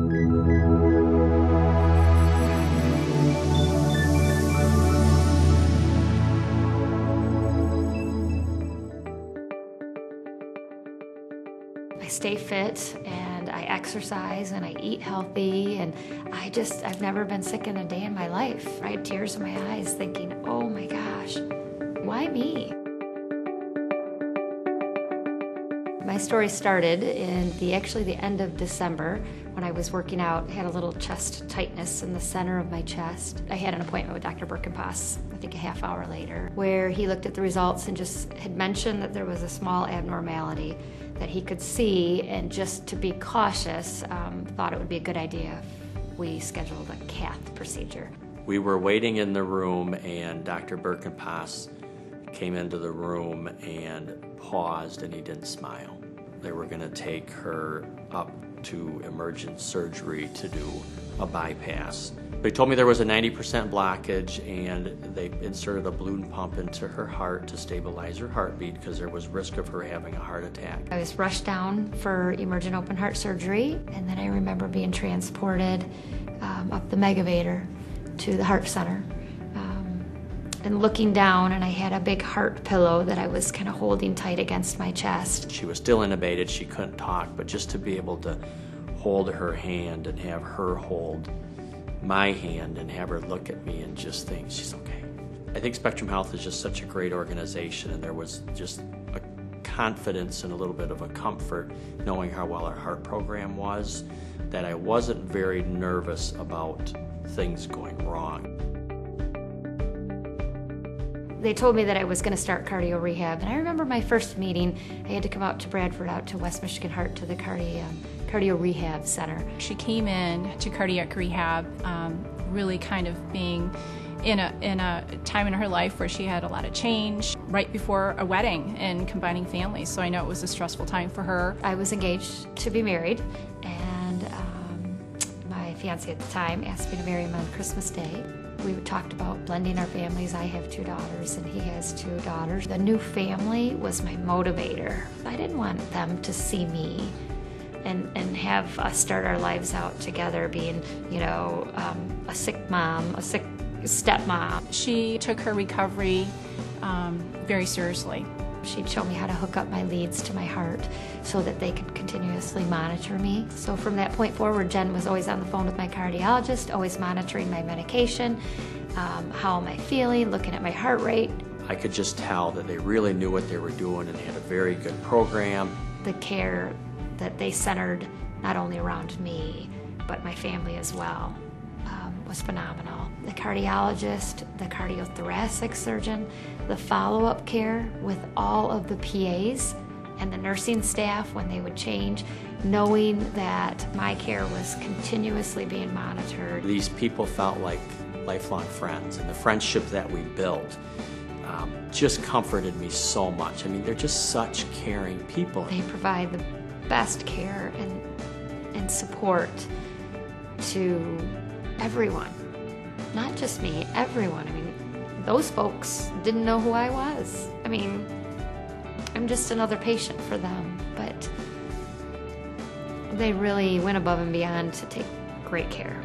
I stay fit and I exercise and I eat healthy, and I've never been sick in a day in my life. I had tears in my eyes thinking, oh my gosh, why me? My story started in the end of December when I was working out. I had a little chest tightness in the center of my chest. I had an appointment with Dr. Birkenpass, I think a half hour later, where he looked at the results and just had mentioned that there was a small abnormality that he could see, and just to be cautious, thought it would be a good idea if we scheduled a cath procedure. We were waiting in the room and Dr. Birkenpass came into the room and paused, and he didn't smile. They were going to take her up to emergent surgery to do a bypass. They told me there was a 90% blockage, and they inserted a balloon pump into her heart to stabilize her heartbeat because there was risk of her having a heart attack. I was rushed down for emergent open heart surgery, and then I remember being transported up the megavator to the heart center. And looking down, and I had a big heart pillow that I was kind of holding tight against my chest. She was still intubated, she couldn't talk, but just to be able to hold her hand and have her hold my hand and have her look at me and just think, she's okay. I think Spectrum Health is just such a great organization, and there was just a confidence and a little bit of a comfort knowing how well our heart program was, that I wasn't very nervous about things going wrong. They told me that I was going to start cardio rehab, and I remember my first meeting, I had to come out to Bradford, out to West Michigan Heart, to the cardio rehab center. She came in to cardiac rehab really kind of being in a time in her life where she had a lot of change, right before a wedding and combining families, so I know it was a stressful time for her. I was engaged to be married, and my fiancé at the time asked me to marry him on Christmas Day. We talked about blending our families. I have 2 daughters and he has 2 daughters. The new family was my motivator. I didn't want them to see me and have us start our lives out together being, you know, a sick mom, a sick stepmom. She took her recovery very seriously. She'd show me how to hook up my leads to my heart so that they could continuously monitor me. So from that point forward, Jen was always on the phone with my cardiologist, always monitoring my medication, how am I feeling, looking at my heart rate. I could just tell that they really knew what they were doing and had a very good program. The care that they centered not only around me, but my family as well, was phenomenal. The cardiologist, the cardiothoracic surgeon, the follow-up care with all of the PAs and the nursing staff when they would change, knowing that my care was continuously being monitored. These people felt like lifelong friends, and the friendship that we built just comforted me so much. I mean, they're just such caring people. They provide the best care and support to everyone, not just me, everyone. I mean, those folks didn't know who I was. I mean, I'm just another patient for them, but they really went above and beyond to take great care.